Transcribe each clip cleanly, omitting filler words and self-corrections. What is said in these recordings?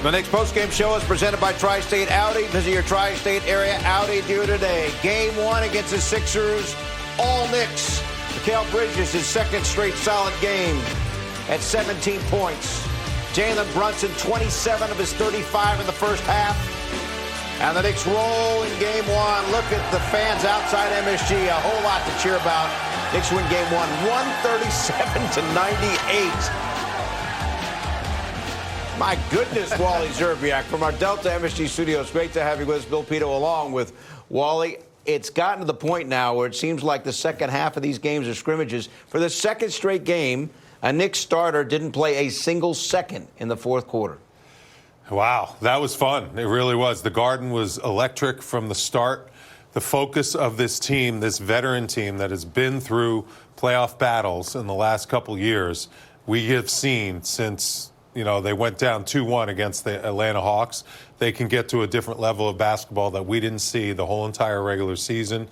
The Knicks postgame show is presented by Tri-State Audi. Visit your Tri-State area Audi dealer today. Game 1 against the Sixers, all Knicks. Mikal Bridges, his second straight solid game at 17 points. Jalen Brunson, 27 of his 35 in the first half. And the Knicks roll in Game 1. Look at the fans outside MSG. A whole lot to cheer about. Knicks win Game 1, 137-98. My goodness, Wally Szczerbiak from our Delta MSG studios. Great to have you with us, Bill Pidto, along with Wally. It's gotten to the point now where it seems like the second half of these games are scrimmages. For the second straight game, a Knicks starter didn't play a single second in the fourth quarter. Wow, that was fun. It really was. The Garden was electric from the start. The focus of this team, this veteran team that has been through playoff battles in the last couple years, we have seen since they went down 2-1 against the Atlanta Hawks. They can get to a different level of basketball that we didn't see the whole entire regular season.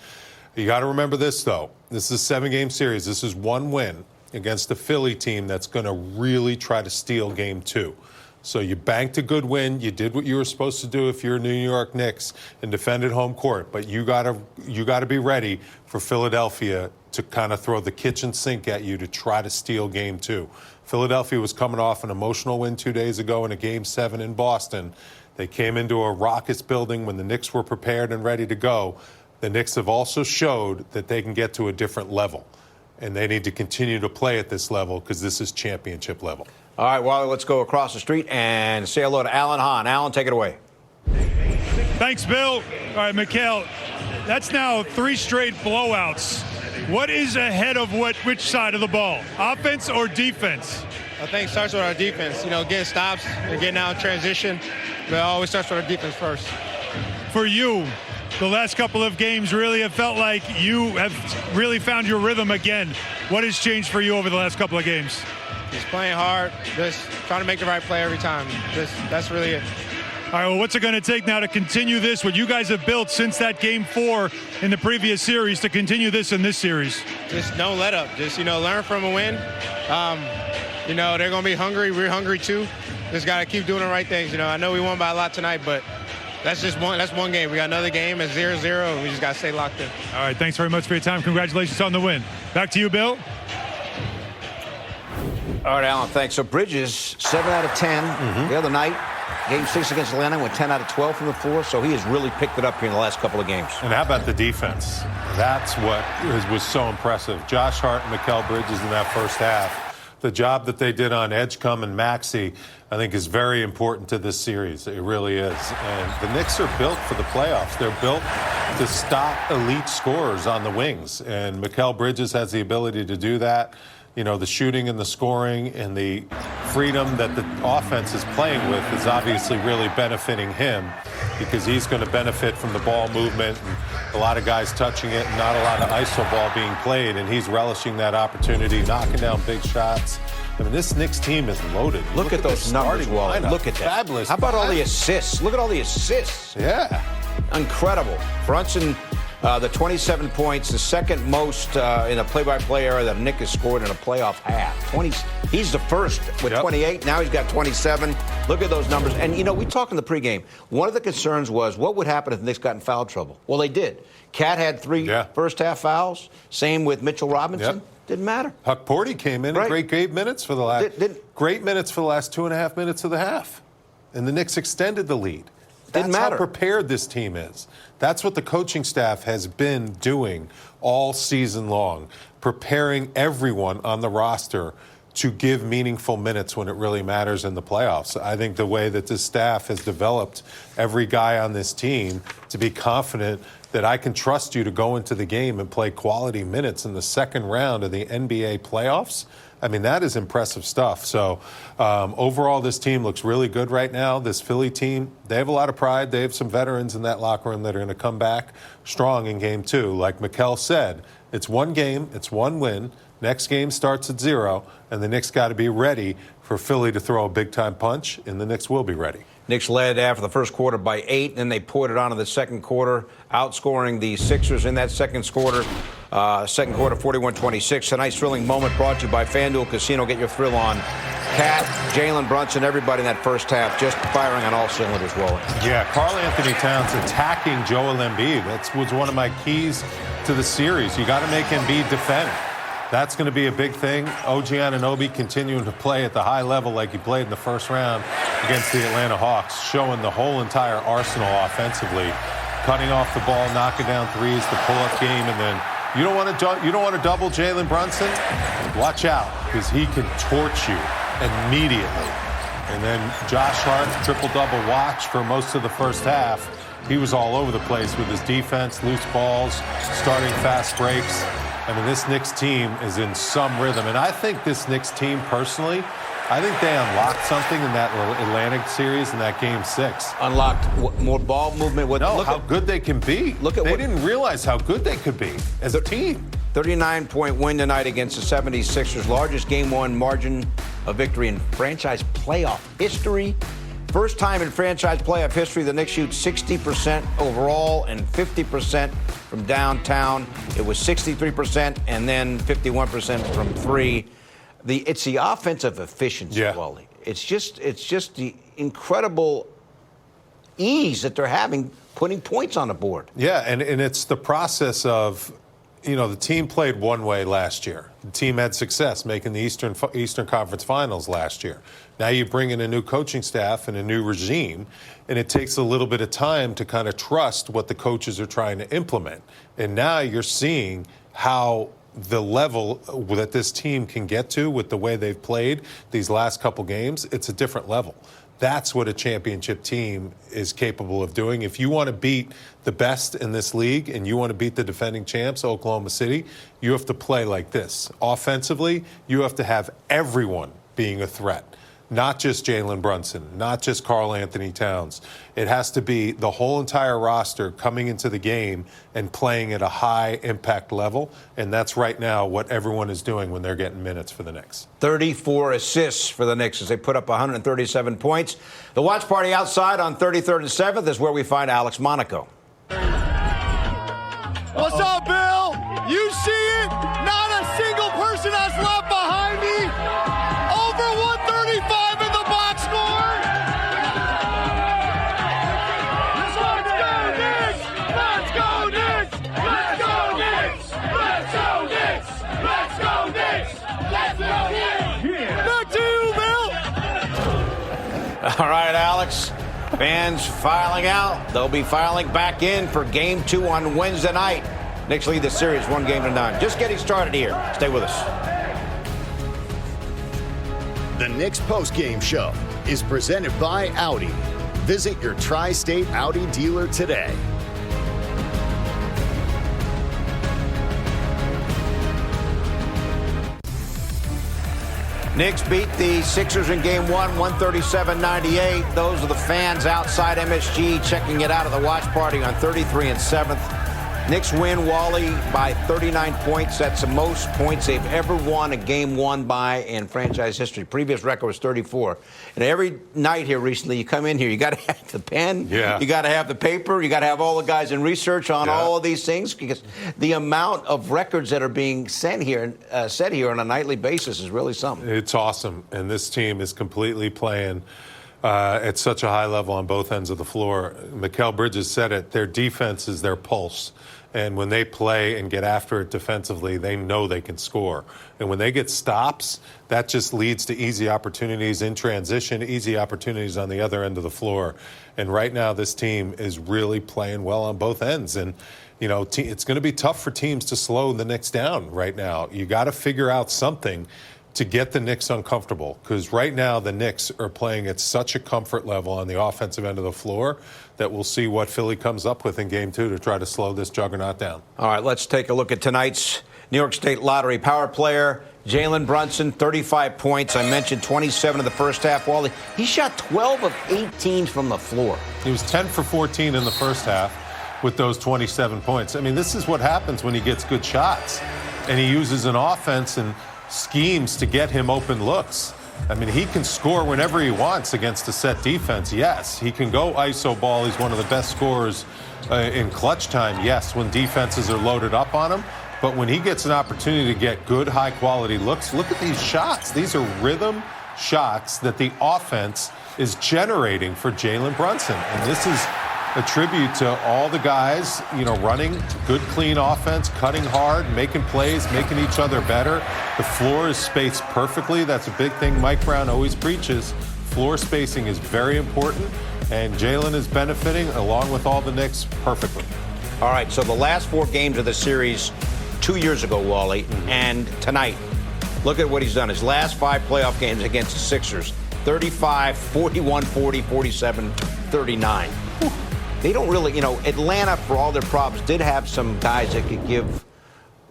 You got to remember this, though. This is a 7-game series. This is one win against a Philly team that's going to really try to steal Game 2. So you banked a good win. You did what you were supposed to do if you're New York Knicks and defended home court. But you got to be ready for Philadelphia to kind of throw the kitchen sink at you to try to steal Game 2. Philadelphia was coming off an emotional win 2 days ago in a Game 7 in Boston. They came into a raucous building when the Knicks were prepared and ready to go. The Knicks have also showed that they can get to a different level, and they need to continue to play at this level because this is championship level. All right, Wally, let's go across the street and say hello to Alan Hahn. Alan, take it away. Thanks, Bill. All right, Mikal, that's now 3 straight blowouts. What is ahead of which side of the ball, offense or defense? I think it starts with our defense. Getting stops and getting out in transition. But it always starts with our defense first. For you, the last couple of games really have felt like you have really found your rhythm again. What has changed for you over the last couple of games? Just playing hard, just trying to make the right play every time. That's really it. All right, well, what's it going to take now to continue this, what you guys have built since that Game 4 in the previous series, to continue this in this series? Just no let up. Just, learn from a win. They're going to be hungry. We're hungry, too. Just got to keep doing the right things. I know we won by a lot tonight, but that's one game. We got another game at 0-0, and we just got to stay locked in. All right, thanks very much for your time. Congratulations on the win. Back to you, Bill. All right, Alan, thanks. So Bridges, 7 out of 10 the other night. Game 6 against Atlanta went 10 out of 12 from the floor, so he has really picked it up here in the last couple of games. And how about the defense? That's what was so impressive. Josh Hart and Mikal Bridges in that first half. The job that they did on Edgecombe and Maxey, I think, is very important to this series. It really is. And the Knicks are built for the playoffs. They're built to stop elite scorers on the wings. And Mikal Bridges has the ability to do that. The shooting and the scoring and the freedom that the offense is playing with is obviously really benefiting him, because he's going to benefit from the ball movement and a lot of guys touching it and not a lot of ISO ball being played, and he's relishing that opportunity, knocking down big shots. I mean, this Knicks team is loaded. Look at those numbers, Wally. Look at that. Fabulous. How about all the assists? Look at all the assists. Yeah. Incredible. Brunson, the 27 points, the second most in the play-by-play era that Nick has scored in a playoff half. He's the first with 28. Now he's got 27. Look at those numbers. And, we talked in the pregame. One of the concerns was what would happen if the Knicks got in foul trouble. Well, they did. Cat had 3 first-half fouls. Same with Mitchell Robinson. Didn't matter. Huck Porty came in and great minutes for the last great minutes for the last 2.5 minutes of the half. And the Knicks extended the lead. That's how prepared this team is. That's what the coaching staff has been doing all season long, preparing everyone on the roster to give meaningful minutes when it really matters in the playoffs. I think the way that this staff has developed every guy on this team to be confident that I can trust you to go into the game and play quality minutes in the second round of the NBA playoffs, I mean, that is impressive stuff. So overall, this team looks really good right now. This Philly team, they have a lot of pride. They have some veterans in that locker room that are going to come back strong in Game 2. Like Mikal said, it's one game, it's one win. Next game starts at 0, and the Knicks got to be ready for Philly to throw a big-time punch, and the Knicks will be ready. Knicks led after the first quarter by 8, and then they poured it on in the second quarter, outscoring the Sixers in that second quarter. 41-26. Tonight's thrilling moment brought to you by FanDuel Casino. Get your thrill on Cat, Jalen Brunson, everybody in that first half just firing on all cylinders, Wally. Yeah, Karl Anthony Towns attacking Joel Embiid. That was one of my keys to the series. You got to make Embiid defend. That's going to be a big thing. OG Anunoby continuing to play at the high level like he played in the first round against the Atlanta Hawks, showing the whole entire arsenal offensively, cutting off the ball, knocking down threes, the pull-up game, and then you don't want to double Jalen Brunson? Watch out, because he can torch you immediately. And then Josh Hart, triple-double watch for most of the first half. He was all over the place with his defense, loose balls, starting fast breaks. I mean, this Knicks team is in some rhythm. And I think this Knicks team, personally, I think they unlocked something in that Atlantic series in that Game 6. Unlocked more ball movement. How good they can be. They didn't realize how good they could be as a team. 39-point win tonight against the 76ers. Largest Game 1 margin of victory in franchise playoff history. First time in franchise playoff history, the Knicks shoot 60% overall and 50% from downtown. It was 63% and then 51% from three. It's the offensive efficiency, Wally. It's just the incredible ease that they're having putting points on the board. Yeah, and it's the process of, the team played one way last year. The team had success making the Eastern Conference Finals last year. Now you bring in a new coaching staff and a new regime, and it takes a little bit of time to kind of trust what the coaches are trying to implement. And now you're seeing how the level that this team can get to with the way they've played these last couple games, it's a different level. That's what a championship team is capable of doing. If you want to beat the best in this league and you want to beat the defending champs, Oklahoma City, you have to play like this. Offensively, you have to have everyone being a threat. Not just Jalen Brunson, not just Karl Anthony Towns. It has to be the whole entire roster coming into the game and playing at a high impact level. And that's right now what everyone is doing when they're getting minutes for the Knicks. 34 assists for the Knicks as they put up 137 points. The watch party outside on 33rd and 7th is where we find Alex Monaco. What's up, Bill? You see it? Not a single person has left behind me. Over 135 in the box score. Let's go, Knicks! Let's go, Knicks! Let's go, Knicks! Let's go, Knicks! Let's go, Knicks! Let's go, Knicks! Back to you, Bill! All right, Alex. Fans filing out. They'll be filing back in for Game 2 on Wednesday night. Knicks lead the series 1-9. Just getting started here. Stay with us. The Knicks postgame show is presented by Audi. Visit your tri-state Audi dealer today. Knicks beat the Sixers in Game 1, 137-98. Those are the fans outside MSG checking it out at the watch party on 33 and 7th. Knicks win, Wally, by 39 points. That's the most points they've ever won a game won by in franchise history. Previous record was 34. And every night here recently, you come in here, you got to have the pen, you got to have the paper, you got to have all the guys in research on all of these things, because the amount of records that are being set here on a nightly basis is really something. It's awesome. And this team is completely playing at such a high level on both ends of the floor. Mikal Bridges said it, their defense is their pulse. And when they play and get after it defensively, they know they can score. And when they get stops, that just leads to easy opportunities in transition, easy opportunities on the other end of the floor. And right now, this team is really playing well on both ends. And, it's going to be tough for teams to slow the Knicks down right now. You got to figure out something to get the Knicks uncomfortable, because right now the Knicks are playing at such a comfort level on the offensive end of the floor that we'll see what Philly comes up with in Game 2 to try to slow this juggernaut down. All right, let's take a look at tonight's New York State Lottery power player, Jalen Brunson, 35 points. I mentioned 27 in the first half. Wally, he shot 12 of 18 from the floor. He was 10 for 14 in the first half with those 27 points. I mean, this is what happens when he gets good shots and he uses an offense and schemes to get him open looks. I mean, he can score whenever he wants against a set defense, yes. He can go iso ball. He's one of the best scorers in clutch time, yes, when defenses are loaded up on him. But when he gets an opportunity to get good, high-quality looks, look at these shots. These are rhythm shots that the offense is generating for Jalen Brunson. And this is a tribute to all the guys, running good, clean offense, cutting hard, making plays, making each other better. The floor is spaced perfectly. That's a big thing Mike Brown always preaches. Floor spacing is very important, and Jalen is benefiting, along with all the Knicks, perfectly. All right, so the last 4 games of the series 2 years ago, Wally, and tonight, look at what he's done. His last 5 playoff games against the Sixers, 35, 41, 40, 47, 39. They don't really, Atlanta, for all their problems, did have some guys that could give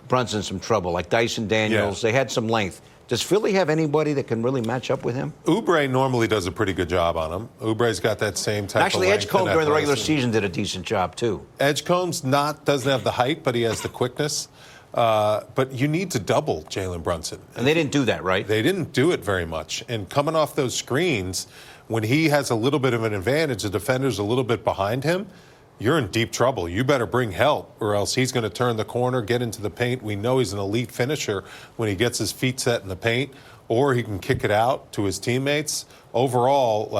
Brunson some trouble, like Dyson Daniels. Yeah. They had some length. Does Philly have anybody that can really match up with him? Oubre normally does a pretty good job on him. Oubre's got that same type Actually, of length. Edgecombe during the regular season did a decent job, too. Edgecombe's doesn't have the height, but he has the quickness. But you need to double Jalen Brunson. And they didn't do that, right? They didn't do it very much. And coming off those screens, when he has a little bit of an advantage, the defender's a little bit behind him, you're in deep trouble. You better bring help, or else he's going to turn the corner, get into the paint. We know he's an elite finisher when he gets his feet set in the paint, or he can kick it out to his teammates. Overall,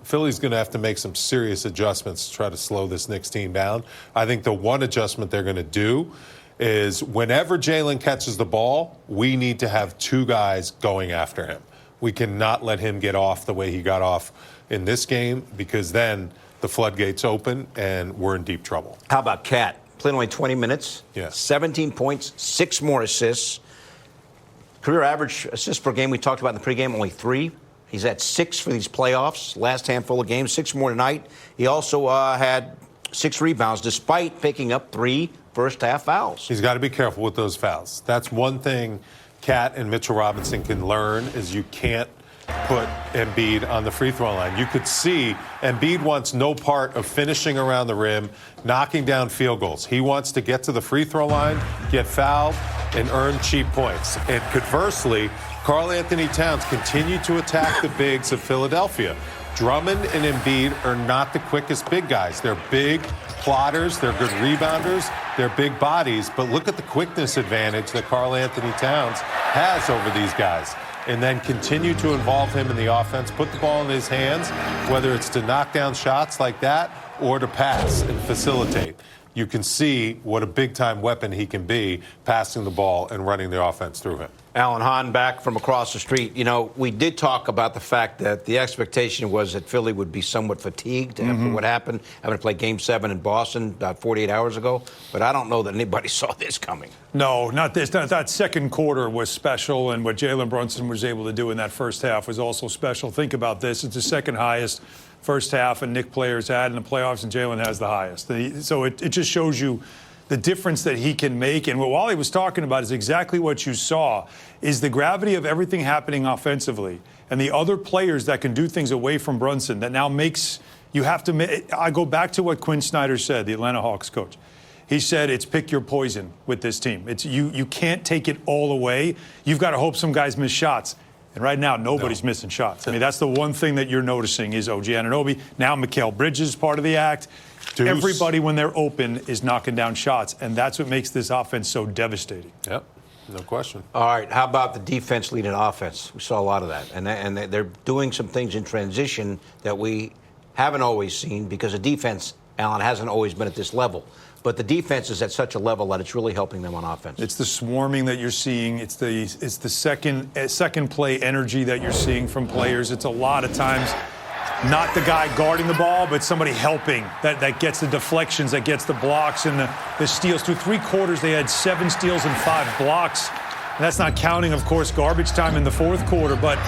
Philly's going to have to make some serious adjustments to try to slow this Knicks team down. I think the one adjustment they're going to do is whenever Jalen catches the ball, we need to have 2 guys going after him. We cannot let him get off the way he got off in this game, because then the floodgates open and we're in deep trouble. How about Cat? Played only 20 minutes. Yeah. 17 points, 6 more assists. Career average assists per game we talked about in the pregame, only 3. He's at 6 for these playoffs, last handful of games, 6 more tonight. He also had 6 rebounds, despite picking up 3 first-half fouls. He's got to be careful with those fouls. That's one thing Cat and Mitchell Robinson can learn, is you can't put Embiid on the free throw line. You could see Embiid wants no part of finishing around the rim, knocking down field goals. He wants to get to the free throw line, get fouled, and earn cheap points. And conversely, Karl Anthony Towns continued to attack the bigs of Philadelphia. Drummond and Embiid are not the quickest big guys. They're big plotters, they're good rebounders, they're big bodies, but look at the quickness advantage that Karl Anthony Towns has over these guys. And then continue to involve him in the offense, put the ball in his hands, whether it's to knock down shots like that or to pass and facilitate. You can see what a big-time weapon he can be, passing the ball and running the offense through him. Alan Hahn back from across the street. We did talk about the fact that the expectation was that Philly would be somewhat fatigued after what happened, having to play Game 7 in Boston about 48 hours ago. But I don't know that anybody saw this coming. No, not this. That second quarter was special, and what Jalen Brunson was able to do in that first half was also special. Think about this. It's the second highest first half a Knicks players had in the playoffs, and Jalen has the highest. So it just shows you the difference that he can make. And what Wally was talking about is exactly what you saw, is the gravity of everything happening offensively and the other players that can do things away from Brunson that now makes you have to. I go back to what Quinn Snyder said, the Atlanta Hawks coach. He said it's pick your poison with this team. It's you can't take it all away. You've got to hope some guys miss shots. And right now, nobody's missing shots. I mean, that's the one thing that you're noticing is OG Anunoby. Now Mikal Bridges is part of the act. Deuce. Everybody, when they're open, is knocking down shots. And that's what makes this offense so devastating. Yep, no question. All right, how about the defense leading offense? We saw a lot of that. And they're doing some things in transition that we haven't always seen, because the defense, Alan, hasn't always been at this level. But the defense is at such a level that it's really helping them on offense. It's the swarming that you're seeing. It's the second play energy that you're seeing from players. It's a lot of times not the guy guarding the ball, but somebody helping that gets the deflections, that gets the blocks and the steals. Through 3 quarters, they had 7 steals and 5 blocks. And that's not counting, of course, garbage time in the fourth quarter. But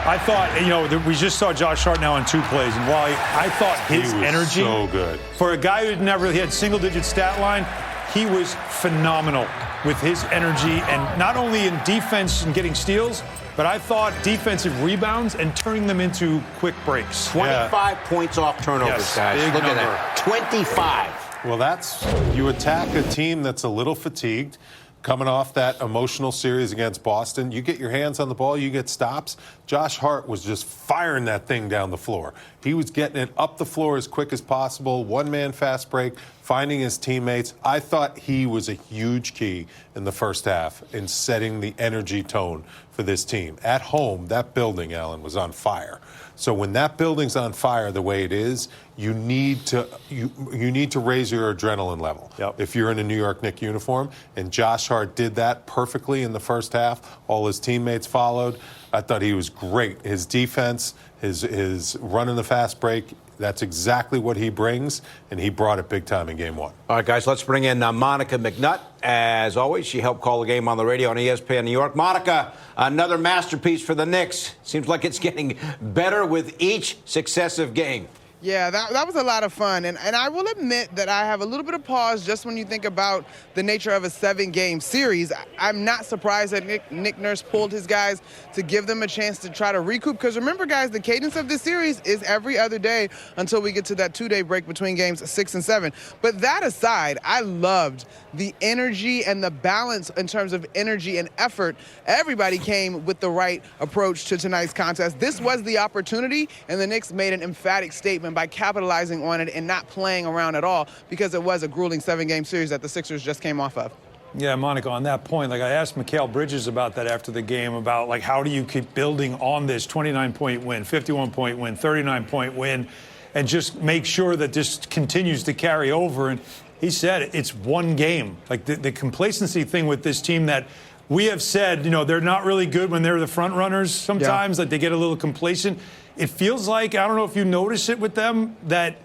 I thought, we just saw Josh Hart now on 2 plays, and while I thought his energy, so good for a guy who never really had single-digit stat line, he was phenomenal with his energy, and not only in defense and getting steals, but I thought defensive rebounds and turning them into quick breaks. 25 points off turnovers, yes, guys. big Look number. at that. 25. Well, you attack a team that's a little fatigued. Coming off that emotional series against Boston, you get your hands on the ball, you get stops. Josh Hart was just firing that thing down the floor. He was getting it up the floor as quick as possible, one-man fast break, finding his teammates. I thought he was a huge key in the first half in setting the energy tone for this team. At home, that building, Alan, was on fire. So when that building's on fire the way it is, you need to raise your adrenaline level. Yep. If you're in a New York Knicks uniform, and Josh Hart did that perfectly in the first half. All his teammates followed. I thought he was great. His defense, his running the fast break, that's exactly what he brings, and he brought it big time in Game 1. All right, guys, let's bring in Monica McNutt. As always, she helped call the game on the radio on ESPN New York. Monica, another masterpiece for the Knicks. Seems like it's getting better with each successive game. Yeah, that was a lot of fun. And I will admit that I have a little bit of pause just when you think about the nature of a 7-game series. I'm not surprised that Nick Nurse pulled his guys to give them a chance to try to recoup. Because remember, guys, the cadence of this series is every other day until we get to that 2-day break between games 6 and 7. But that aside, I loved the energy and the balance in terms of energy and effort. Everybody came with the right approach to tonight's contest. This was the opportunity, and the Knicks made an emphatic statement by capitalizing on it and not playing around at all, because it was a grueling 7-game series that the Sixers just came off of. Yeah, Monica, on that point, I asked Mikal Bridges about that after the game, about how do you keep building on this 29-point win, 51-point win, 39-point win, and just make sure that this continues to carry over. And he said it's one game. The complacency thing with this team that we have said, they're not really good when they're the front runners sometimes, they get a little complacent. It feels like, I don't know if you notice it with them, that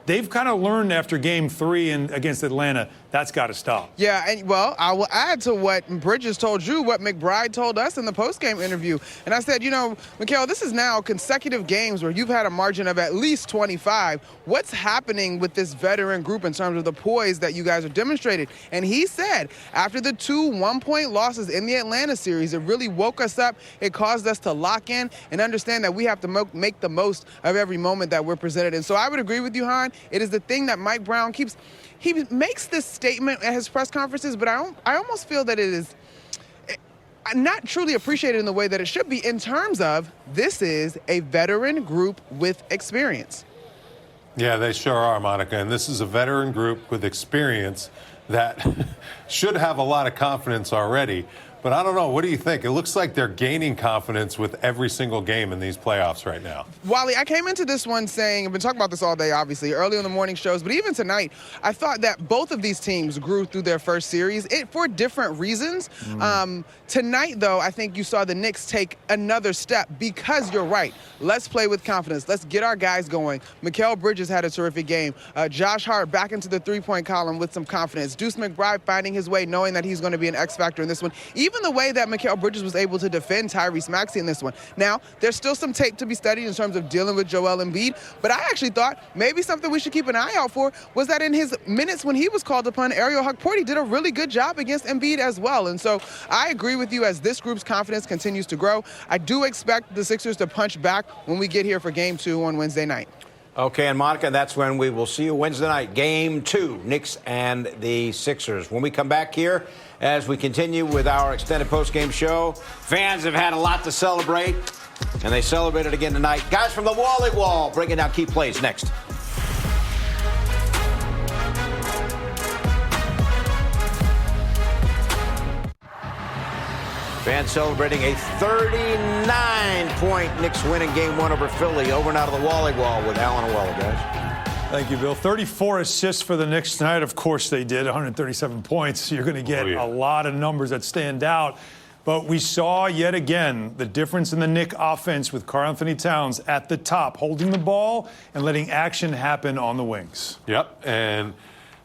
they've kind of learned after Game 3 against Atlanta, that's got to stop. Yeah, and well, I will add to what Bridges told you, what McBride told us in the postgame interview. And I said, Mikal, this is now consecutive games where you've had a margin of at least 25. What's happening with this veteran group in terms of the poise that you guys are demonstrating? And he said, after the 2 one-point losses in the Atlanta series, it really woke us up. It caused us to lock in and understand that we have to make the most of every moment that we're presented. And so I would agree with you, Hahn. It is the thing that Mike Brown keeps. He makes this statement at his press conferences, but I almost feel that it is not truly appreciated in the way that it should be, in terms of this is a veteran group with experience. Yeah, they sure are, Monica. And this is a veteran group with experience that should have a lot of confidence already. But I don't know. What do you think? It looks like they're gaining confidence with every single game in these playoffs right now. Wally, I came into this one saying, I've been talking about this all day, obviously, early in the morning shows, but even tonight, I thought that both of these teams grew through their first series for different reasons. Tonight, though, I think you saw the Knicks take another step, because you're right. Let's play with confidence. Let's get our guys going. Mikal Bridges had a terrific game. Josh Hart back into the three-point column with some confidence. Deuce McBride finding his way, knowing that he's going to be an X factor in this one. Even the way that Mikal Bridges was able to defend Tyrese Maxey in this one. Now, there's still some tape to be studied in terms of dealing with Joel Embiid, but I actually thought maybe something we should keep an eye out for was that in his minutes when he was called upon, Ariel Hukporti did a really good job against Embiid as well. And so I agree with you, as this group's confidence continues to grow. I do expect the Sixers to punch back when we get here for Game 2 on Wednesday night. Okay, and Monica, that's when we will see you Wednesday night. Game 2, Knicks and the Sixers. When we come back here, as we continue with our extended postgame show, fans have had a lot to celebrate, and they celebrated again tonight. Guys from the Wally Wall breaking down key plays next. Fans celebrating a 39-point Knicks win in Game 1 over Philly. Over and out of the Wally Wall with Alan and Weller, guys. Thank you, Bill. 34 assists for the Knicks tonight. Of course they did. 137 points. You're going to get a lot of numbers that stand out. But we saw yet again the difference in the Knicks offense with Karl-Anthony Towns at the top, holding the ball and letting action happen on the wings. Yep, and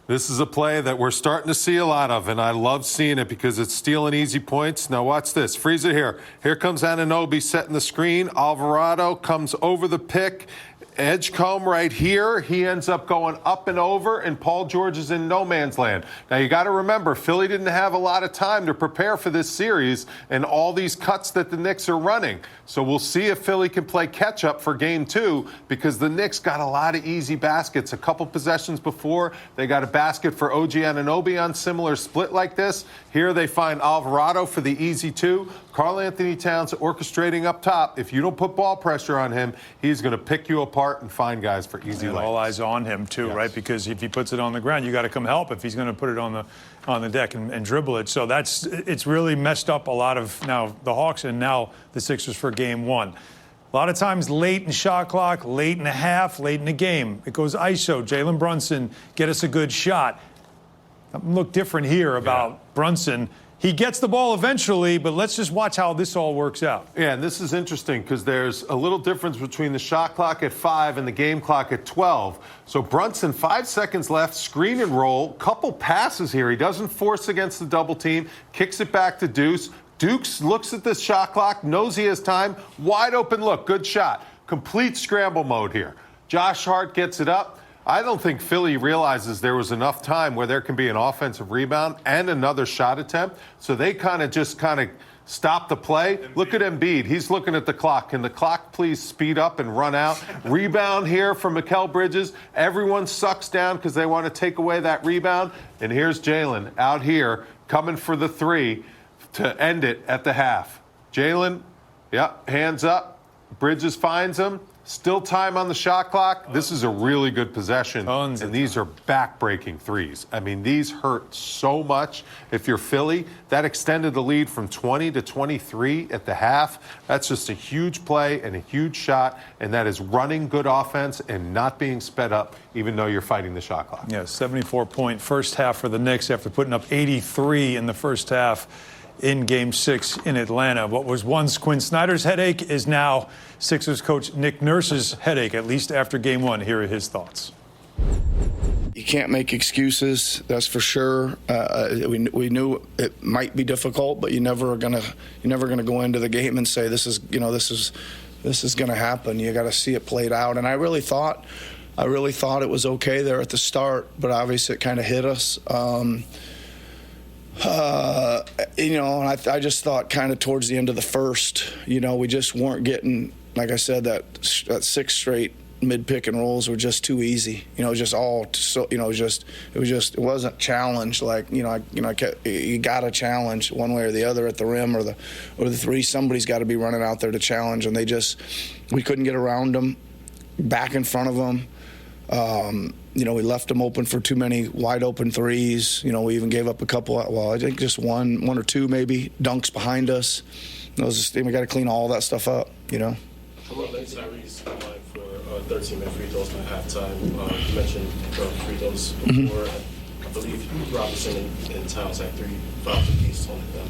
this is a play that we're starting to see a lot of, and I love seeing it because it's stealing easy points. Now watch this. Freeze it here. Here comes Anunoby setting the screen. Alvarado comes over the pick. Edgecombe right here. He ends up going up and over, and Paul George is in no man's land. Now, you got to remember, Philly didn't have a lot of time to prepare for this series and all these cuts that the Knicks are running. So we'll see if Philly can play catch-up for Game 2, because the Knicks got a lot of easy baskets. A couple possessions before, they got a basket for OG Anunoby on similar split like this. Here they find Alvarado for the easy two. Karl Anthony Towns orchestrating up top. If you don't put ball pressure on him, he's going to pick you apart and find guys for easy layups. All eyes on him too, Yes. right? Because if he puts it on the ground, you got to come help if he's going to put it on the deck and dribble it. So it's really messed up a lot of now the Hawks and now the Sixers for game one. A lot of times late in shot clock, late in the half, late in the game. It goes ISO, Jalen Brunson, get us a good shot. Look different here about Brunson. He gets the ball eventually, but let's just watch how this all works out. Yeah, and this is interesting because there's a little difference between the shot clock at 5 and the game clock at 12. So Brunson, 5 seconds left, screen and roll, couple passes here. He doesn't force against the double team, kicks it back to Deuce. Dukes looks at this shot clock, knows he has time, wide open look, good shot. Complete scramble mode here. Josh Hart gets it up. I don't think Philly realizes there was enough time where there can be an offensive rebound and another shot attempt. So they kind of stop the play. Look at Embiid. He's looking at the clock. Can the clock please speed up and run out? Rebound here from Mikal Bridges. Everyone sucks down because they want to take away that rebound. And here's Jalen out here coming for the three to end it at the half. Jalen, hands up. Bridges finds him. Still time on the shot clock. This is a really good possession. And these are back-breaking threes. I mean, these hurt so much. If you're Philly, that extended the lead from 20 to 23 at the half. That's just a huge play and a huge shot, and that is running good offense and not being sped up, even though you're fighting the shot clock. Yeah, 74-point first half for the Knicks after putting up 83 in the first half in Game 6 in Atlanta. What was once Quinn Snyder's headache is now Sixers coach Nick Nurse's headache, at least after Game 1. Here are his thoughts. You can't make excuses, that's for sure. We knew it might be difficult, but you're never gonna go into the game and say this is gonna happen. You got to see it played out. And I really thought it was okay there at the start, but obviously it kind of hit us. And I just thought kind of towards the end of the first, we just weren't getting, like I said, that 6 straight mid-pick and rolls were just too easy. It wasn't challenged. Like, you got to challenge one way or the other at the rim or the three. Somebody's got to be running out there to challenge, and we couldn't get around them, back in front of them. We left them open for too many wide open threes. We even gave up a couple. Well, I think just one or two maybe dunks behind us. We got to clean all that stuff up. How about Tyrese applying for 13-minute free throws by halftime? You mentioned free throws before. I believe Robinson and Towns had 3 fouls apiece on them.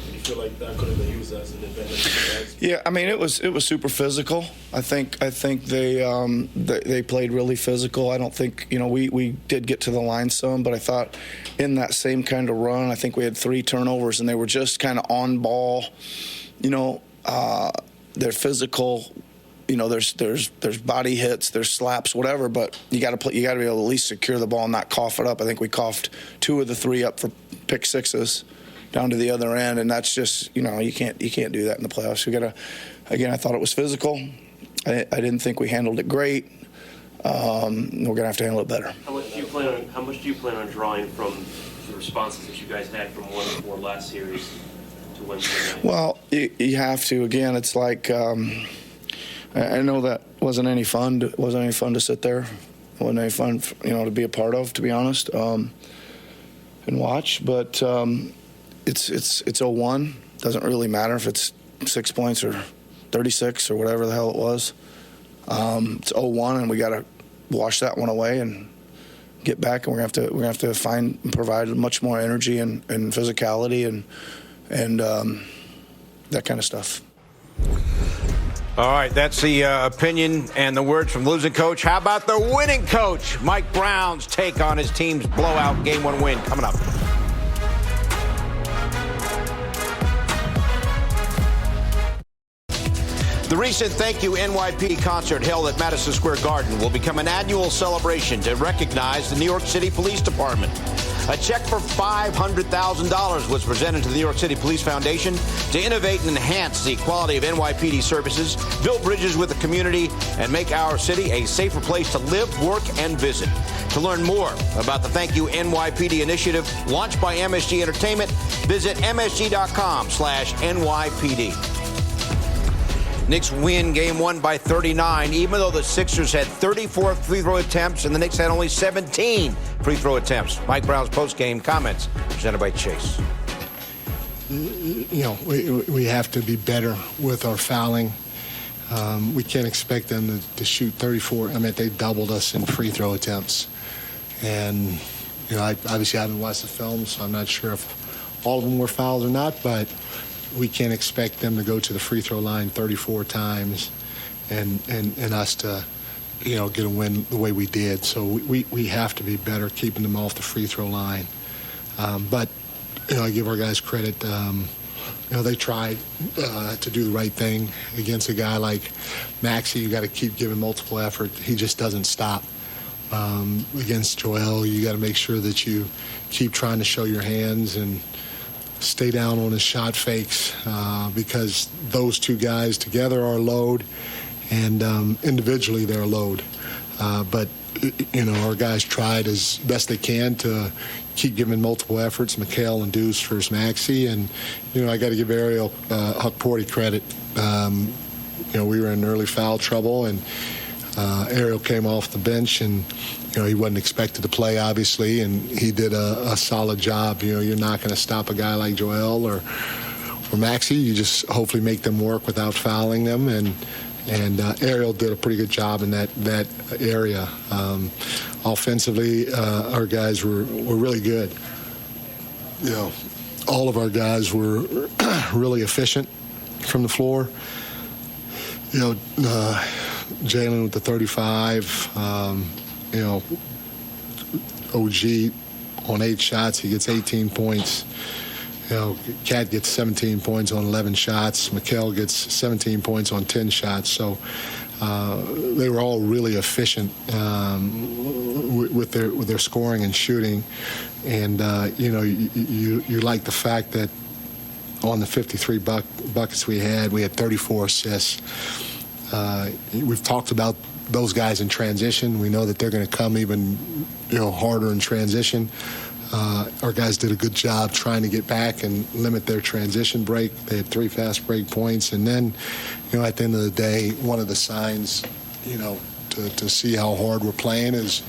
Do you feel like that could have been used as an advantage? Yeah, I mean it was super physical. I think they played really physical. I don't think we did get to the line some, but I thought in that same kind of run, I think we had 3 turnovers and they were just kind of on ball. They're physical. There's body hits, there's slaps, whatever. But you got to be able to at least secure the ball and not cough it up. I think we coughed 2 of the 3 up for pick sixes down to the other end, and that's just you can't do that in the playoffs. I thought it was physical. I didn't think we handled it great. We're gonna have to handle it better. How much do you plan on drawing from the responses that you guys had from 1-4 last series to Wednesday night? Well, you have to. Again, it's like I know that wasn't any fun. It wasn't any fun to sit there. It wasn't any fun, to be a part of, to be honest, and watch. But it's 0-1. Doesn't really matter if it's 6 points or 36 or whatever the hell it was. It's 0-1, and we got to wash that one away and get back. And we're gonna have to find and provide much more energy and physicality and that kind of stuff. All right, that's the opinion and the words from losing coach. How about the winning coach? Mike Brown's take on his team's blowout Game 1 win coming up. The recent Thank You NYPD concert held at Madison Square Garden will become an annual celebration to recognize the New York City Police Department. A check for $500,000 was presented to the New York City Police Foundation to innovate and enhance the quality of NYPD services, build bridges with the community, and make our city a safer place to live, work, and visit. To learn more about the Thank You NYPD initiative launched by MSG Entertainment, visit msg.com/NYPD. Knicks win game 1 by 39, even though the Sixers had 34 free throw attempts and the Knicks had only 17 free throw attempts. Mike Brown's post-game comments presented by Chase. You know, we have to be better with our fouling. We can't expect them to shoot 34. I mean, they doubled us in free throw attempts. And, you know, I haven't watched the film, so I'm not sure if all of them were fouled or not, but we can't expect them to go to the free throw line 34 times and us to, you know, get a win the way we did. So we have to be better keeping them off the free throw line. But, you know, I give our guys credit. You know, they tried to do the right thing against a guy like Maxey. You got to keep giving multiple effort. He just doesn't stop. Against Joel, you got to make sure that you keep trying to show your hands and stay down on his shot fakes because those two guys together are a load, and individually they're a load. But, you know, our guys tried as best they can to keep giving multiple efforts, McHale and Deuce versus Maxey. And, you know, I got to give Ariel Huckporty credit. You know, we were in early foul trouble, and Ariel came off the bench, and, you know, he wasn't expected to play, obviously, and he did a solid job. You know, you're not going to stop a guy like Joel or Maxey. You just hopefully make them work without fouling them, and Ariel did a pretty good job in that area. Offensively, our guys were really good. You know, all of our guys were really efficient from the floor. You know, Jalen with the 35, you know, OG on 8 shots, he gets 18 points. You know, Cat gets 17 points on 11 shots. McHale gets 17 points on 10 shots. So they were all really efficient with their scoring and shooting. And, you know, you like the fact that on the 53 buckets we had 34 assists. We've talked about those guys in transition. We know that they're going to come even, you know, harder in transition. Our guys did a good job trying to get back and limit their transition break. They had 3 fast break points. And then, you know, at the end of the day, one of the signs, you know, to see how hard we're playing is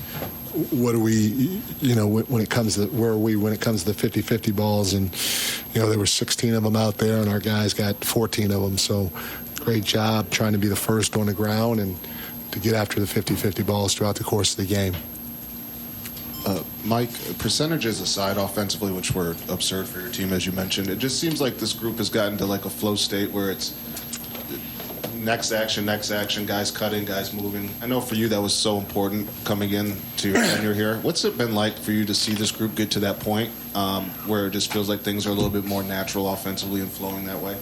what do we, you know, when it comes to where are we when it comes to the 50-50 balls. And, you know, there were 16 of them out there, and our guys got 14 of them. So great job trying to be the first on the ground and to get after the 50-50 balls throughout the course of the game. Mike, percentages aside offensively, which were absurd for your team, as you mentioned, it just seems like this group has gotten to like a flow state where it's next action, guys cutting, guys moving. I know for you that was so important coming in to your tenure here. What's it been like for you to see this group get to that point where it just feels like things are a little bit more natural offensively and flowing that way?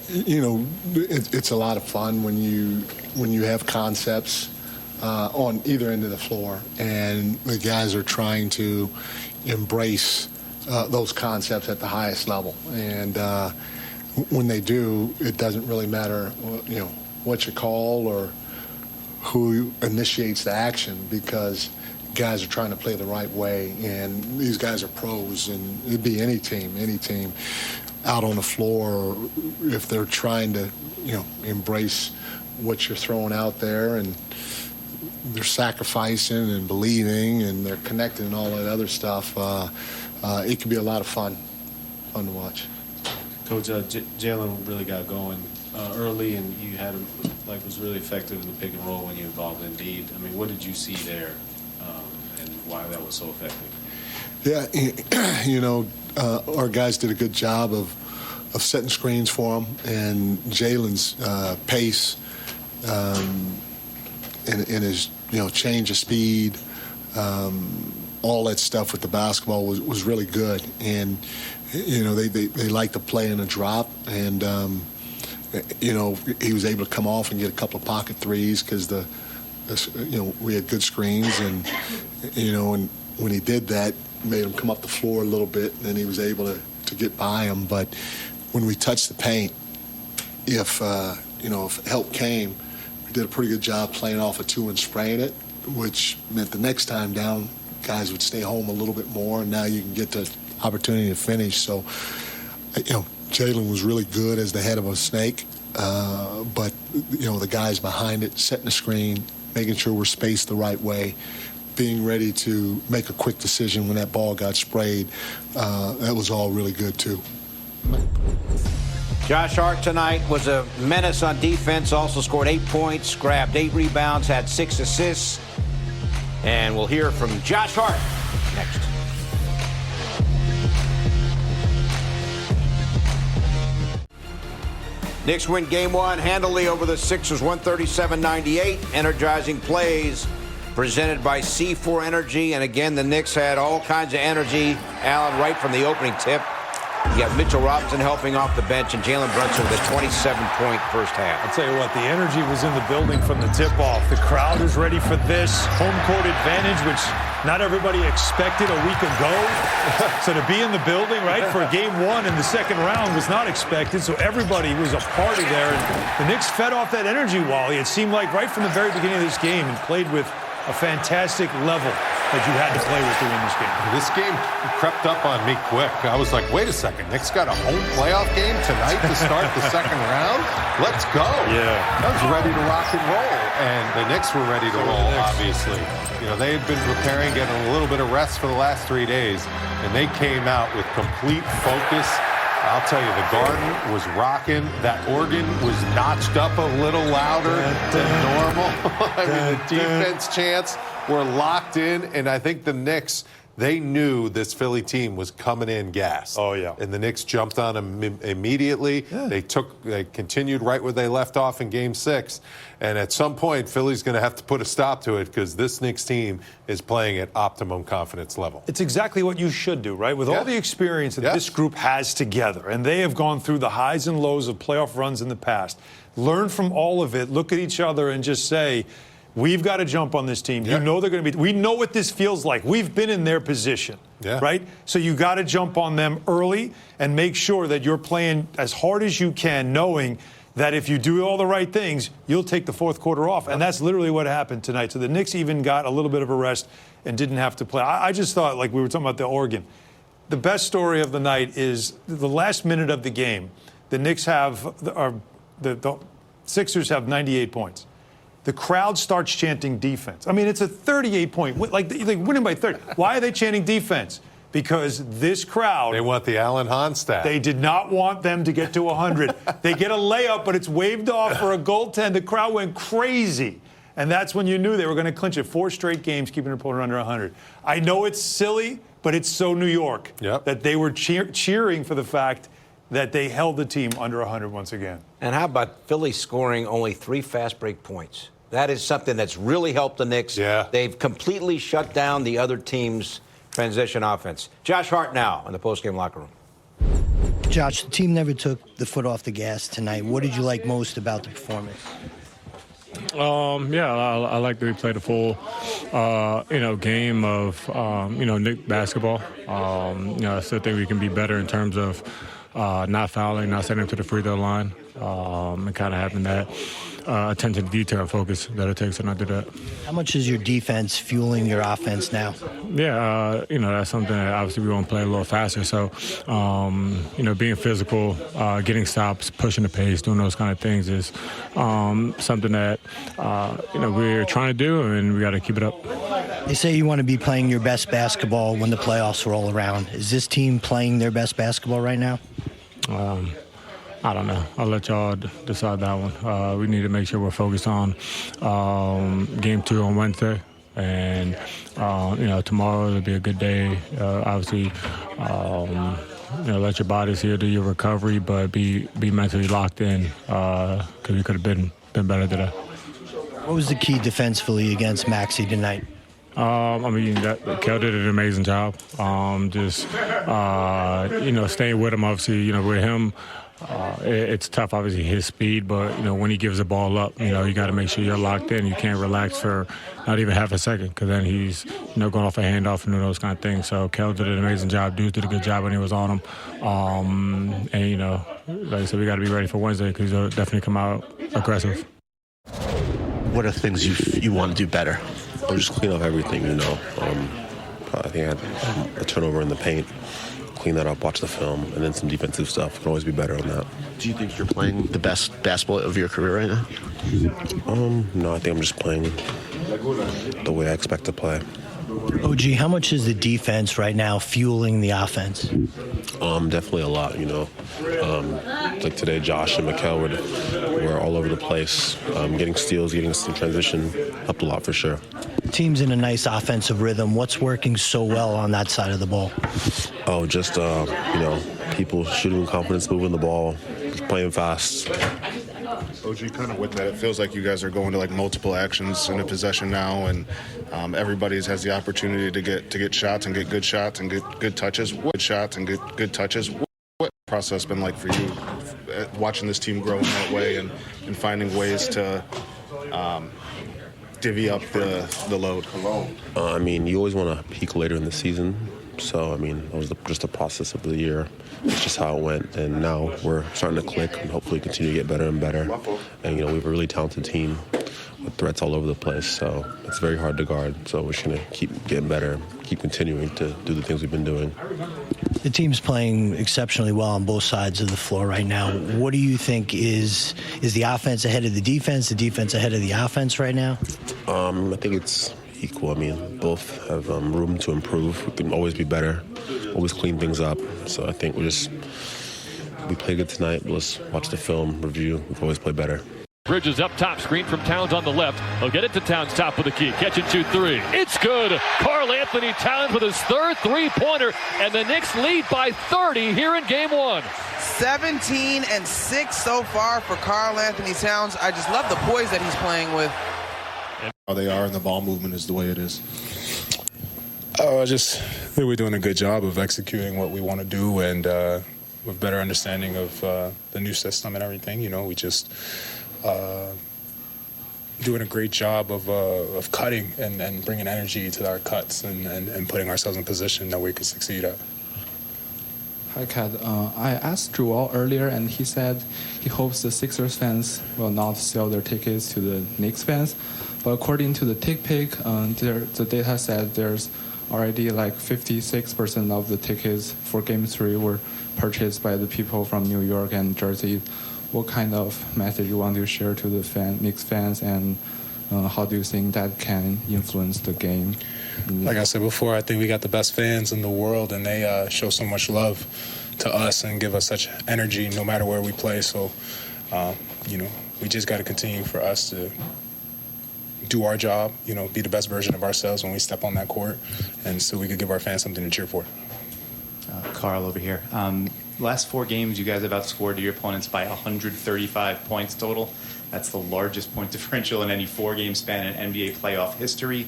You know, it's a lot of fun when you have concepts on either end of the floor, and the guys are trying to embrace those concepts at the highest level. And when they do, it doesn't really matter, you know, what you call or who initiates the action, because guys are trying to play the right way, and these guys are pros, and it'd be any team out on the floor, if they're trying to, you know, embrace what you're throwing out there, and they're sacrificing and believing, and they're connecting and all that other stuff, it can be a lot of fun to watch. Coach, Jalen really got going early, and you had him, like, was really effective in the pick and roll when you involved Embiid. I mean, what did you see there, and why that was so effective? Yeah, you know, our guys did a good job of setting screens for him, and Jalen's pace and his, you know, change of speed, all that stuff with the basketball was really good. And, you know, they like to play in a drop, and he was able to come off and get a couple of pocket threes because we had good screens, and when he did that, made him come up the floor a little bit, and then he was able to get by him. But when we touched the paint, if help came, we did a pretty good job playing off a 2 and spraying it, which meant the next time down, guys would stay home a little bit more, and now you can get the opportunity to finish. So, Jalen was really good as the head of a snake, but the guys behind it, setting the screen, making sure we're spaced the right way, being ready to make a quick decision when that ball got sprayed, that was all really good too. Josh Hart tonight was a menace on defense, also scored 8 points, grabbed 8 rebounds, had 6 assists. And we'll hear from Josh Hart next. Knicks win game 1 handily over the Sixers, 137-98. Energizing plays presented by C4 Energy. And again, the Knicks had all kinds of energy, Alan, right from the opening tip. You got Mitchell Robinson helping off the bench, and Jalen Brunson with a 27-point first half. I'll tell you what, the energy was in the building from the tip-off. The crowd is ready for this home court advantage, which not everybody expected a week ago. So to be in the building, right, for game 1 in the second round was not expected. So everybody was a party there. And the Knicks fed off that energy, Wally. It seemed like right from the very beginning of this game, and played with a fantastic level that you had to play with to win this game. This game crept up on me quick. I was like, wait a second, Knicks got a home playoff game tonight to start the second round? Let's go. Yeah. I was ready to rock and roll, and the Knicks were ready to roll, obviously. They had been preparing, getting a little bit of rest for the last 3 days, and they came out with complete focus. I'll tell you, the Garden was rocking. That organ was notched up a little louder than normal. I mean, the defense chants were locked in, and I think the Knicks, they knew this Philly team was coming in gassed. Oh, yeah. And the Knicks jumped on them immediately. Yeah. They continued right where they left off in Game 6. And at some point, Philly's going to have to put a stop to it because this Knicks team is playing at optimum confidence level. It's exactly what you should do, right? With all the experience that this group has together, and they have gone through the highs and lows of playoff runs in the past, learn from all of it, look at each other and just say, we've got to jump on this team. You know they're going to be. We know what this feels like. We've been in their position, right? So you got to jump on them early and make sure that you're playing as hard as you can, knowing that if you do all the right things, you'll take the fourth quarter off. And that's literally what happened tonight. So the Knicks even got a little bit of a rest and didn't have to play. I just thought, like we were talking about the Oregon, the best story of the night is the last minute of the game. The Knicks the Sixers have 98 points. The crowd starts chanting defense. I mean, it's a 38-point win. Like winning by 30. Why are they chanting defense? Because this crowd... They want the Alan Hahn stat. They did not want them to get to 100. They get a layup, but it's waved off for a goaltend. The crowd went crazy. And that's when you knew they were going to clinch it. 4 straight games, keeping their opponent under 100. I know it's silly, but it's so New York that they were cheering for the fact that they held the team under 100 once again. And how about Philly scoring only 3 fast break points? That is something that's really helped the Knicks. Yeah. They've completely shut down the other team's transition offense. Josh Hart now in the postgame locker room. Josh, the team never took the foot off the gas tonight. What did you like most about the performance? I like that we played a full, game of, Knicks basketball. I still think we can be better in terms of not fouling, not sending them to the free throw line, and kind of having that attention to detail and focus that it takes to not do that. How much is your defense fueling your offense now? That's something that obviously we want to play a little faster. So, being physical, getting stops, pushing the pace, doing those kind of things is something that, we're trying to do, and we got to keep it up. They say you want to be playing your best basketball when the playoffs roll around. Is this team playing their best basketball right now? I don't know. I'll let y'all decide that one. We need to make sure we're focused on Game 2 on Wednesday. And, tomorrow will be a good day. Obviously, let your bodies heal, do your recovery, but be mentally locked in because we could have been better today. What was the key defensively against Maxey tonight? Kel did an amazing job. Staying with him, obviously, with him It's tough, obviously, his speed, but, when he gives the ball up, you got to make sure you're locked in. You can't relax for not even half a second because then he's, going off a handoff and those kind of things. So Kel did an amazing job. Deuce did a good job when he was on him. And, like I said, we got to be ready for Wednesday because he'll definitely come out aggressive. What are things you want to do better? Or just clean up everything, I think I had a turnover in the paint. Clean that up, watch the film, and then some defensive stuff. Can always be better on that. Do you think you're playing the best basketball of your career right now? No, I think I'm just playing the way I expect to play. OG, how much is the defense right now fueling the offense? Definitely a lot, Like today, Josh and Mikal were all over the place. Getting steals, getting some transition helped a lot for sure. Team's in a nice offensive rhythm. What's working so well on that side of the ball? Oh, just, people shooting with confidence, moving the ball, playing fast. OG, kind of with that, it feels like you guys are going to like multiple actions in a possession now, and everybody has the opportunity to get shots and get good shots and get good touches. What shots and get good touches? What process been like for you, watching this team grow in that way and finding ways to divvy up the load? You always want to peak later in the season. So, it was just the process of the year. It's just how it went. And now we're starting to click and hopefully continue to get better and better. And, we have a really talented team with threats all over the place. So it's very hard to guard. So we're just going to keep getting better, keep continuing to do the things we've been doing. The team's playing exceptionally well on both sides of the floor right now. What do you think is the offense ahead of the defense ahead of the offense right now? I think it's equal. Both have room to improve. We can always be better, always clean things up. So I think we play good tonight. Let's watch the film, review. We can always play better. Bridges up top, screen from Towns on the left. He'll get it to Towns, top of the key. Catch and shoot three. It's good. Karl Anthony Towns with his third three-pointer, and the Knicks lead by 30 here in game one. 17-6 so far for Karl Anthony Towns. I just love the poise that he's playing with. How they are, and the ball movement is the way it is. I think we're doing a good job of executing what we want to do, and with better understanding of the new system and everything. We just doing a great job of cutting and bringing energy to our cuts and putting ourselves in position that we could succeed at. Hi, Kat. I asked Joel earlier, and he said he hopes the Sixers fans will not sell their tickets to the Knicks fans. But according to the TickPick, the data said there's already like 56% of the tickets for Game 3 were purchased by the people from New York and Jersey. What kind of message you want to share to the Knicks fans, and how do you think that can influence the game? Like I said before, I think we got the best fans in the world, and they show so much love to us and give us such energy no matter where we play. So, we just got to continue for us to do our job, be the best version of ourselves when we step on that court, and so we could give our fans something to cheer for. Karl over here. Last four games, you guys have outscored your opponents by 135 points total. That's the largest point differential in any four-game span in NBA playoff history.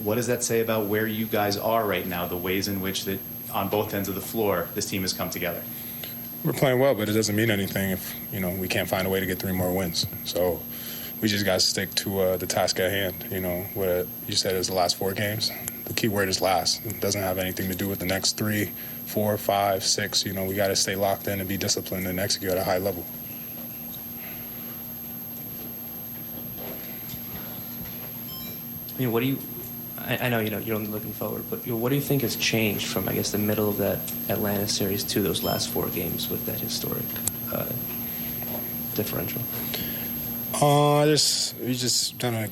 What does that say about where you guys are right now, the ways in which that on both ends of the floor this team has come together? We're playing well, but it doesn't mean anything if we can't find a way to get 3 more wins. So we just got to stick to the task at hand. What you said is the last 4 games. The key word is last. It doesn't have anything to do with the next 3, 4, 5, 6. We got to stay locked in and be disciplined and execute at a high level. What do you? I know you're only looking forward, but what do you think has changed from, I guess, the middle of that Atlanta series to those last 4 games with that historic differential? We just done a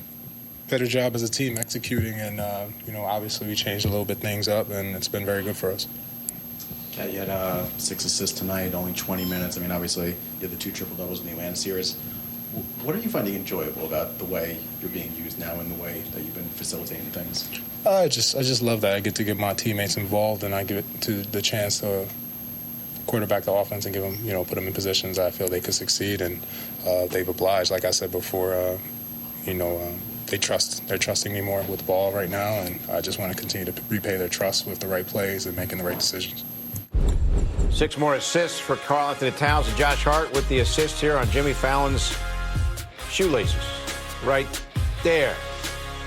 better job as a team executing, and obviously we changed a little bit things up, and it's been very good for us. Kat, you had 6 assists tonight, only 20 minutes. Obviously you had the 2 triple-doubles in the Atlanta series. What are you finding enjoyable about the way you're being used now and the way that you've been facilitating things? I just love that I get to get my teammates involved, and I give it to the chance to quarterback the offense and give them, put them in positions I feel they could succeed, and they've obliged. Like I said before, they're trusting me more with the ball right now, and I just want to continue to repay their trust with the right plays and making the right decisions. 6 more assists for Karl Anthony Towns and Josh Hart with the assist here on Jimmy Fallon's shoelaces. Right there.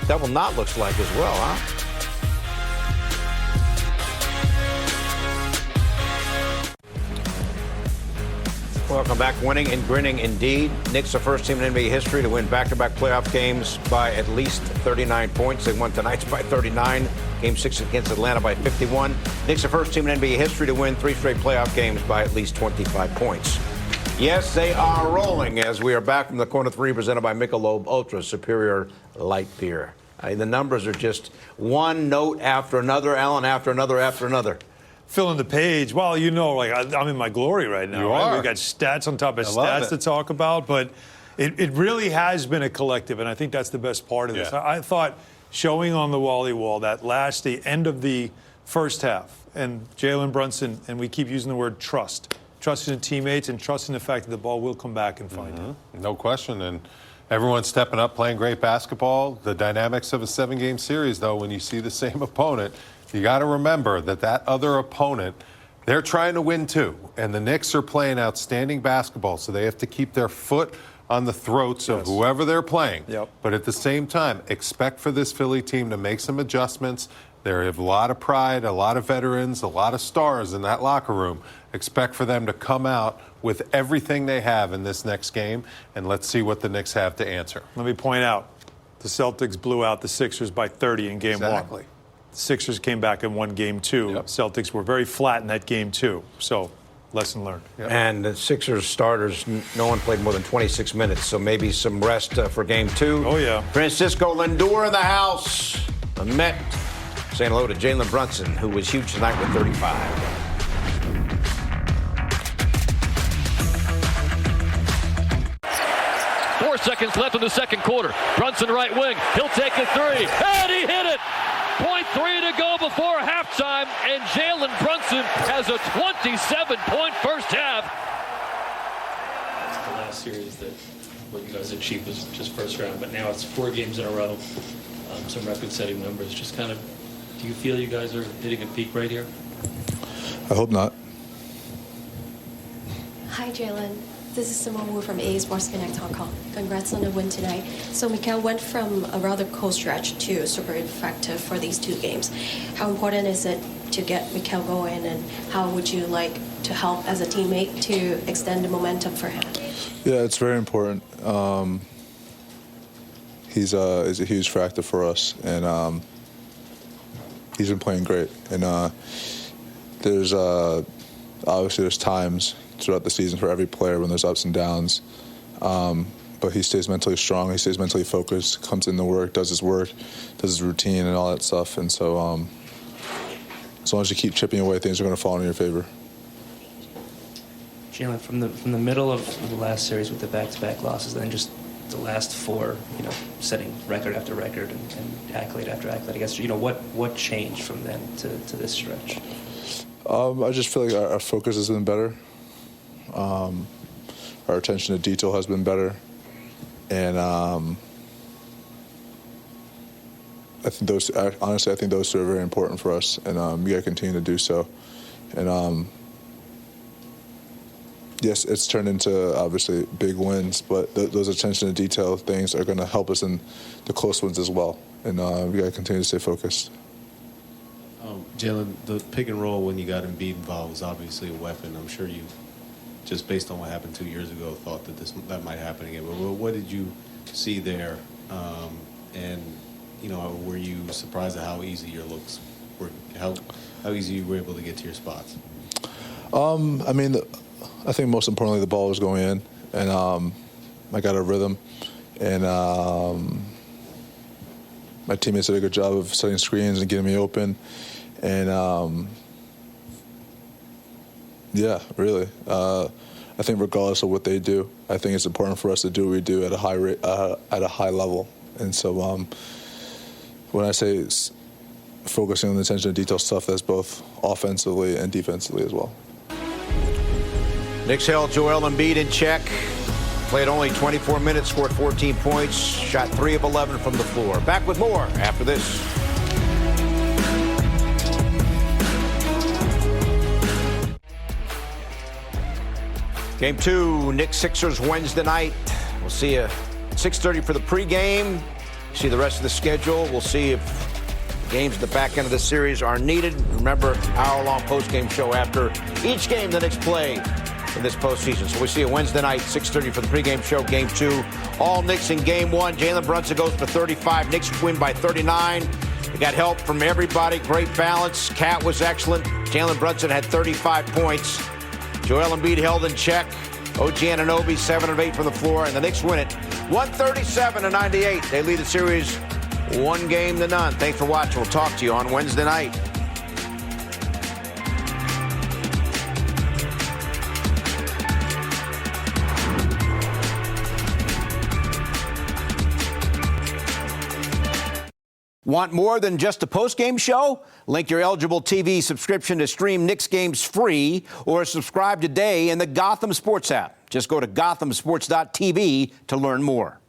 Double knot looks like as well, huh? Welcome back. Winning and grinning indeed. Knicks are first team in NBA history to win back-to-back playoff games by at least 39 points. They won tonight's by 39. Game 6 against Atlanta by 51. Knicks are first team in NBA history to win 3 straight playoff games by at least 25 points. Yes, they are rolling as we are back from the corner 3 presented by Michelob Ultra Superior Light Beer. The numbers are just one note after another, Alan, after another. Filling the page. Well, you know, like I'm in my glory right now. You right? are. We've got stats on top of stats to talk about, but it really has been a collective, and I think that's the best part of this. Yeah. I thought showing on the Wally wall the end of the first half, and Jalen Brunson, and we keep using the word trust. Trusting the teammates and trusting the fact that the ball will come back and find him. No question. And everyone's stepping up, playing great basketball. The dynamics of a 7-game series, though, when you see the same opponent, you got to remember that other opponent, they're trying to win too. And the Knicks are playing outstanding basketball, so they have to keep their foot on the throats of whoever they're playing. Yep. But at the same time, expect for this Philly team to make some adjustments. They have a lot of pride, a lot of veterans, a lot of stars in that locker room. Expect for them to come out with everything they have in this next game, and let's see what the Knicks have to answer. Let me point out, the Celtics blew out the Sixers by 30 in Game 1. The Sixers came back and won Game 2. Celtics were very flat in that Game 2. So, lesson learned. And the Sixers starters, no one played more than 26 minutes, so maybe some rest for Game 2. Oh, yeah. Francisco Lindor in the house. The Met saying hello to Jalen Brunson, who was huge tonight with 35. 4 seconds left in the second quarter. Brunson right wing. He'll take a 3. And he hit it! 0.3 to go before halftime, and Jalen Brunson has a 27-point first half. The last series that what you guys achieved was just first round, but now it's 4 games in a row, some record-setting numbers. Just kind of, do you feel you guys are hitting a peak right here? I hope not. Hi, Jalen. This is Simone Wu from EA Sports Connect Hong Kong. Congrats on the win tonight. So Mikal went from a rather cold stretch to super effective for these 2 games. How important is it to get Mikal going, and how would you like to help as a teammate to extend the momentum for him? Yeah, it's very important. He's a huge factor for us, and he's been playing great. And there's obviously there's times throughout the season for every player when there's ups and downs. But he stays mentally strong. He stays mentally focused, comes into work, does his routine and all that stuff. And so as long as you keep chipping away, things are going to fall in your favor. Jalen, from the middle of the last series with the back-to-back losses, then just the last 4, setting record after record and accolade after accolade, I guess, what changed from then to this stretch? I just feel like our focus has been better. Our attention to detail has been better, and I think those 2 are very important for us, and we got to continue to do so. And yes, it's turned into obviously big wins, but those attention to detail things are going to help us in the close ones as well, and we got to continue to stay focused. Jalen, the pick and roll when you got Embiid involved was obviously a weapon. I'm sure you, just based on what happened 2 years ago, thought that might happen again. But what did you see there? And were you surprised at how easy your looks were? How easy you were able to get to your spots? I think most importantly the ball was going in, and I got a rhythm, and my teammates did a good job of setting screens and getting me open. And yeah, really. I think regardless of what they do, I think it's important for us to do what we do at a high rate, at a high level. And so when I say it's focusing on the attention to detail stuff, that's both offensively and defensively as well. Knicks held Joel Embiid in check. Played only 24 minutes, scored 14 points, shot 3 of 11 from the floor. Back with more after this. Game 2, Knicks-Sixers Wednesday night. We'll see you 6:30 for the pregame. See the rest of the schedule. We'll see if games at the back end of the series are needed. Remember, hour-long postgame show after each game the Knicks play in this postseason. So we see you Wednesday night, 6:30 for the pregame show. Game 2, all Knicks in Game 1. Jalen Brunson goes for 35. Knicks win by 39. They got help from everybody. Great balance. Cat was excellent. Jalen Brunson had 35 points. Joel Embiid held in check. OG Anunoby, 7 of 8 from the floor, and the Knicks win it 137-98. They lead the series 1-0. Thanks for watching. We'll talk to you on Wednesday night. Want more than just a post-game show? Link your eligible TV subscription to stream Knicks games free or subscribe today in the Gotham Sports app. Just go to gothamsports.tv to learn more.